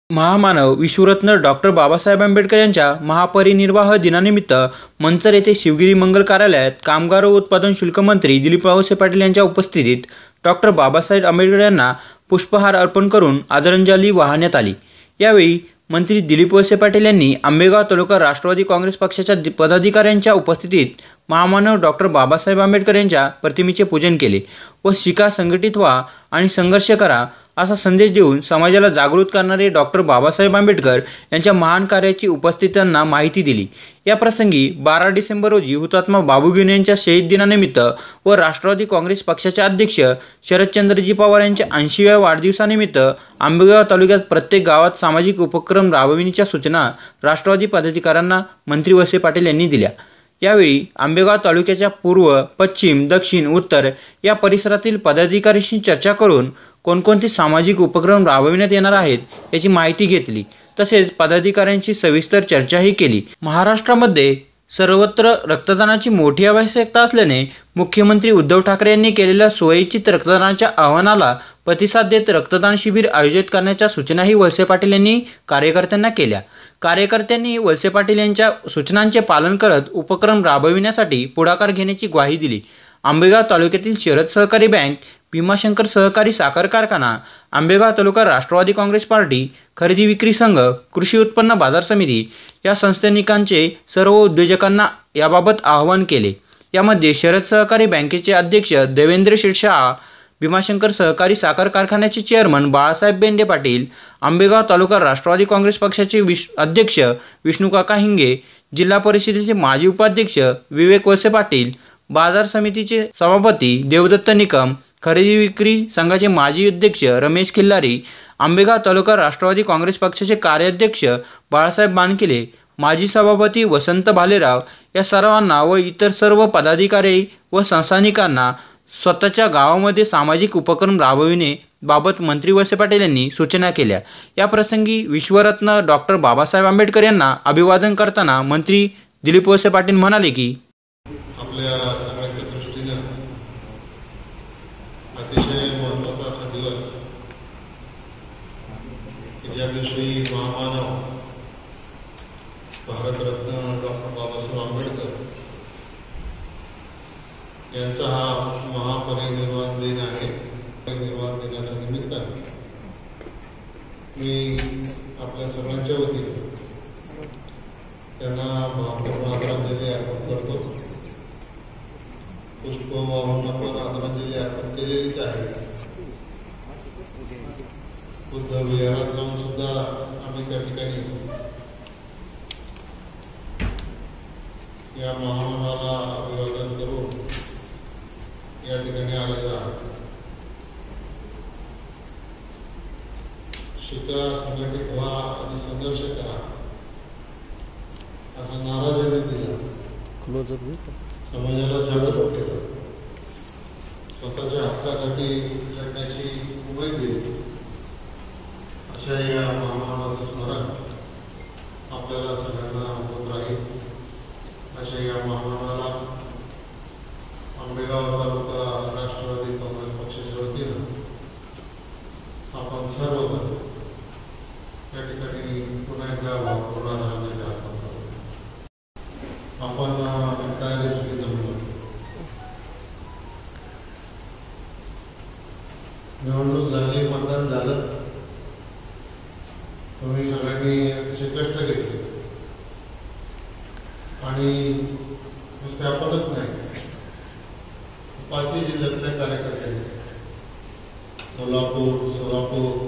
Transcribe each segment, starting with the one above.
महामानव विश्वरत्न डॉक्टर बाबासाहेब आंबेडकर यांच्या महापरिनिर्वाण दिनानिमित्त मंचर येथे शिवगिरी मंगल कार्यालयात कामगार व उत्पादन शुल्क मंत्री दिलीप वळसे पाटील यांच्या उपस्थितीत डॉक्टर बाबासाहेब आंबेडकर यांना पुष्पहार अर्पण करून आदरांजली वाहण्यात आली। यावेळी मंत्री दिलीप वळसे पाटील यांनी आंबेगाव तालुका राष्ट्रवादी काँग्रेस पक्षाच्या पदाधिकाऱ्यांच्या उपस्थितीत महामानव डॉक्टर बाबासाहेब आंबेडकर यांच्या प्रतिमेचे पूजन केले व शिका, संघटित व्हा आणि संघर्ष करा असा संदेश देऊन समाजाला जागृत करणारे डॉक्टर बाबासाहेब आंबेडकर यांच्या महान कार्याची उपस्थितांना माहिती दिली। या प्रसंगी 12 डिसेंबर रोजी हुतात्मा बाबू गेनू यांच्या शहीद दिनानिमित्त व राष्ट्रवादी काँग्रेस पक्षाचे अध्यक्ष शरदचंद्रजी पवार यांच्या 80व्या वाढदिवसानिमित्त आंबेगाव तालुक्यात प्रत्येक गावात सामाजिक उपक्रम राबविण्याच्या सूचना राष्ट्रवादी पदाधिकाऱ्यांना मंत्री वळसे पाटील यांनी दिल्या। यावेळी आंबेगाव तालुक्याच्या पूर्व, पश्चिम, दक्षिण, उत्तर या परिसरातील पदाधिकाऱ्यांशी चर्चा करून कोणकोणते सामाजिक उपक्रम राबविण्यात येणार आहेत याची माहिती घेतली। तसेच पदाधिकाऱ्यांशी सविस्तर चर्चाही केली। महाराष्ट्रामध्ये सर्वत्र रक्तदानाची मोठी आवश्यकता असल्याने मुख्यमंत्री उद्धव ठाकरे यांनी केलेल्या स्वयंचलित रक्तदानाच्या आवाहनाला प्रतिसाद देत रक्तदान शिबिर आयोजित करण्याच्या सूचनाही वळसे पाटील यांनी कार्यकर्त्यांना केल्या। कार्यकर्त्यांनी वळसे पाटील यांच्या सूचनांचे पालन करत उपक्रम राबविण्यासाठी पुढाकार घेण्याची ग्वाही दिली। आंबेगाव तालुक्यातील शरद सहकारी बँक, भीमाशंकर सहकारी साखर कारखाना, आंबेगाव तालुका राष्ट्रवादी काँग्रेस पार्टी, खरेदी विक्री संघ, कृषी उत्पन्न बाजार समिती या संस्थानिकांचे सर्व उद्योजकांना याबाबत आवाहन केले। यामध्ये शरद सहकारी बँकेचे अध्यक्ष देवेंद्र शिरसाट, भीमाशंकर सहकारी साखर कारखान्याचे चेअरमन बाळासाहेब बेंडे पाटील, आंबेगाव तालुका राष्ट्रवादी काँग्रेस पक्षाचे अध्यक्ष विष्णुकाका हिंगे, जिल्हा परिषदेचे माजी उपाध्यक्ष विवेक वळसे पाटील, बाजार समितीचे सभापती देवदत्त निकम, खरेदी विक्री संघाचे माजी अध्यक्ष रमेश खिल्लारी, आंबेगाव तालुका राष्ट्रवादी काँग्रेस पक्षाचे कार्याध्यक्ष बाळासाहेब बानकिले, माजी सभापती वसंत भालेराव या सर्वांना व इतर सर्व पदाधिकारी व संस्थानिकांना स्वतःच्या गावामध्ये सामाजिक उपक्रम राबविणे बाबत मंत्री वळसे पाटील यांनी सूचना केल्या। या प्रसंगी विश्वरत्न डॉक्टर बाबासाहेब आंबेडकर यांना अभिवादन करताना मंत्री दिलीप वळसे पाटील म्हणाले की आपल्या सगळ्यांच्या दृष्टीने अतिशय महत्त्वाचा असा दिवस ज्या दिवशी महामानव भारतरत्न डॉक्टर बाबासाहेब आंबेडकर यांचा हा महापरिनिर्वाण दिन आहे। परिनिर्वाण दिनाच्या निमित्ताने मी आपल्या सर्वांच्या वतीने त्यांना भावपूर्ण आदरांजली अर्पण करतो। पुष्प वाहून आपण आदरांजली अर्पण केलेलीच आहे। बुद्ध विहारात जाऊन सुद्धा आम्ही त्या ठिकाणी या महामानवाला अभिवादन करून या ठिकाणी आलेला आहे। शिका, संघटित व्हा आणि संघर्ष करा असा नारा ज्यांनी दिला, समाजाला जागरूक केलं, स्वतःच्या हक्कासाठी लढण्याची उमेद दिली, अशा या महामानवाचं स्मरण आपल्याला सगळ्यांना होत राहील। अशा या महामानवाला आंबेगाव तालुका राष्ट्रवादी काँग्रेस पक्षाच्या वतीनं आपण सर्वजण या ठिकाणी पुन्हा एकदा भावपूर्ण आदरांजली अर्पण करू। आपण तयारीसाठी जमलो, निवडणूक झाली, मतदान झालं, तुम्ही सगळ्यांनी अतिशय कष्ट घेतले आणि नुसते आपणच नाही, 5 जिल्ह्यातल्या कार्यकर्त्यांनी कोल्हापूर, सोलापूर,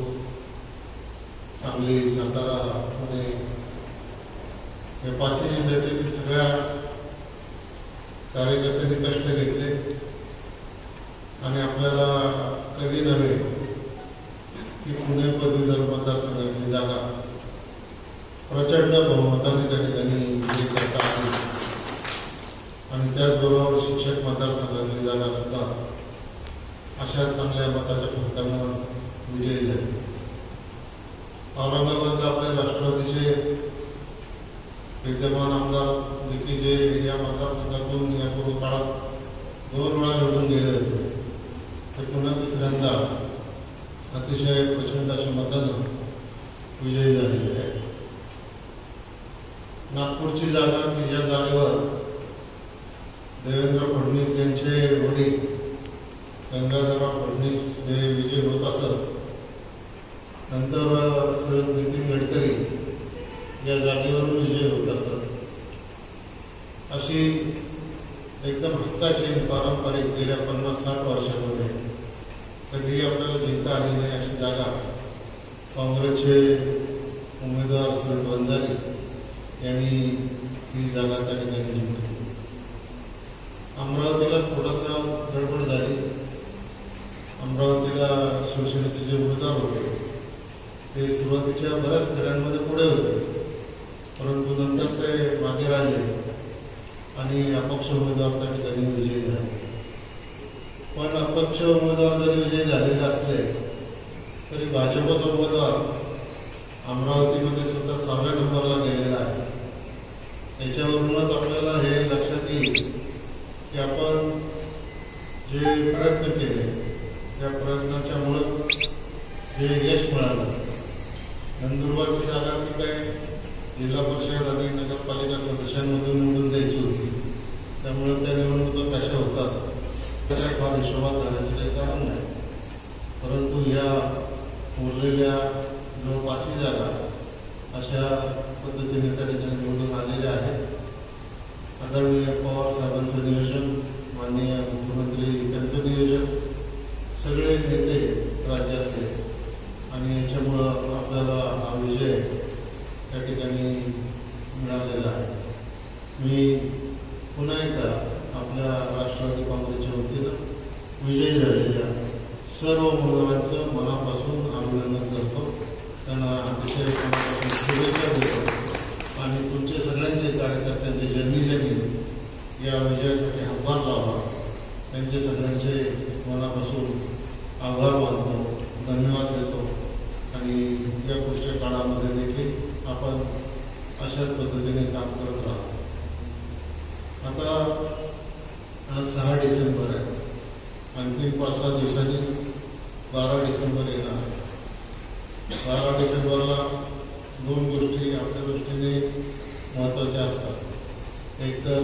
सांगली, सातारा, पुणे या 5 जिल्ह्यातील सगळ्या कार्यकर्त्यांनी कष्ट घेतले आणि आपल्याला कधी नव्हे की पुणे पदवीधर मतदारसंघातली जागा प्रचंड बहुमताने त्या ठिकाणी विजयी करता आली आणि त्याचबरोबर शिक्षक मतदारसंघातली जागा सुद्धा अशा चांगल्या मताच्या फरकानं विजयी झाली। औरंगाबादला आपल्या राष्ट्रवादीचे विद्यमान आमदार दिग्विजय या मतदारसंघातून यापूर्वी काळात 2 वेळा निवडून गेले होते, ते पुन्हा तिसऱ्यांदा अतिशय प्रचंड अशा मतानं विजयी देवेंद्र फडणवीस यांचे वडील गंगाधरराव फडणवीस हे विजय होत असत. नंतर श्री नितीन गडकरी या जागेवरून विजय होत असत. अशी एकदम हक्काची आणि पारंपरिक गेल्या 50-60 वर्षामध्ये कधी आपल्याला जिंकता आली नाही अशी जागा काँग्रेसचे उमेदवार श्री वंजारी यांनी ही जागा त्या ठिकाणी जिंकली. अमरावतीला थोडासा गडबड झाली. अमरावतीला शिवसेनेचे जे उमेदवार होते ते सुरुवातीच्या बऱ्याच फेऱ्यांमध्ये पुढे होते, परंतु नंतर ते मागे राहिले आणि अपक्ष उमेदवार त्या ठिकाणी विजयी झाले. पण अपक्ष उमेदवार जरी विजयी झालेले असले तरी भाजपचा उमेदवार अमरावतीमध्ये सुद्धा 6व्या नंबरला गेलेला आहे. याच्यावरूनच आपल्याला हे लक्षात येईल की आपण जे प्रयत्न केले त्या प्रयत्नाच्यामुळं जे यश मिळालं. नंदुरबारची जागा ती काय जिल्हा परिषद आणि नगरपालिका सदस्यांमधून निवडून द्यायची होती, त्यामुळे त्या निवडणुका कशा होतात त्याच्या फार हिशोबात घालायचं काही कारण नाही. परंतु या उरलेल्या जवळपासची जागा अशा पद्धतीने त्या ठिकाणी निवडून आलेल्या आहेत. आदरणीय पवार साहेबांचं नियोजन, माननीय मुख्यमंत्री त्यांचं नियोजन, सगळे नेते राज्यातले, आणि याच्यामुळं आपल्याला हा विजय त्या ठिकाणी मिळालेला आहे. मी पुन्हा एकदा आपल्या राष्ट्रवादी काँग्रेसच्या वतीनं विजयी झालेल्या सर्व उमेदवारांचं मनापासून अभिनंदन करतो. त्यांना अतिशय मनापासून शुभेच्छा देतो आणि तुमचे सगळ्यांचे कार्यकर्त्यांचे ज्यांनी या विजयासाठी हातभार लावला त्यांचे सगळ्यांचे मनापासून आभार मानतो, धन्यवाद देतो आणि या पुढच्या काळामध्ये देखील आपण अशाच पद्धतीने काम करत राहतो. आता आज 6 डिसेंबर आहे. आणखी 5-6 दिवसांनी 12 डिसेंबर येणार आहे. 12 डिसेंबरला 2 गोष्टी आपल्या दृष्टीने महत्त्वाच्या असतात. एक तर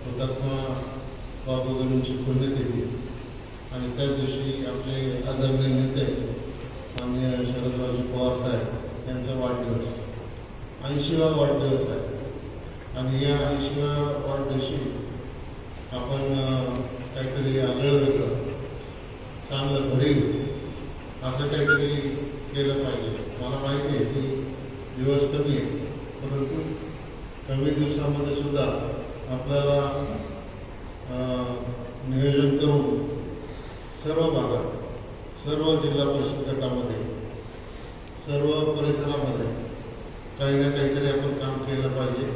हुतात्मा बाबू गणूंची पुण्यतिथी आणि त्या दिवशी आपले आदरणीय नेते माननीय शरदरावजी पवार साहेब यांचा वाढदिवस, 80वा वाढदिवस आहे. आणि या 80व्या वाढदिवशी आपण काहीतरी आगळं वेगळं चांगलं भरीव असं काहीतरी केलं पाहिजे. मला माहिती आहे की दिवस कमी आहे, परंतु कमी दिवसामध्ये सुद्धा आपल्याला नियोजन करून सर्व भागात, सर्व जिल्हा परिषद गटामध्ये, सर्व परिसरामध्ये काही ना काहीतरी आपण काम केलं पाहिजे.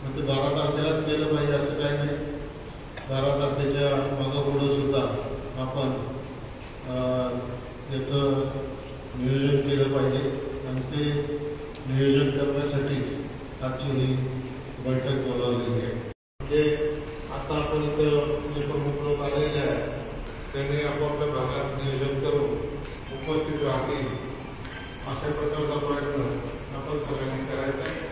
मग ते 12 तारखेलाच केलं पाहिजे असं काही नाही. 12 तारखेच्या मागोपुढं सुद्धा आपण त्याचं नियोजन केलं पाहिजे आणि ते नियोजन करण्यासाठीच आजची ही बैठक बोलावलेली आहे. म्हणजे आता आपण इथं जे प्रमुख लोक आलेले आहेत त्यांनी आपापल्या भागात नियोजन करून उपस्थित राहतील अशा प्रकारचा प्रयत्न आपण सगळ्यांनी करायचा आहे.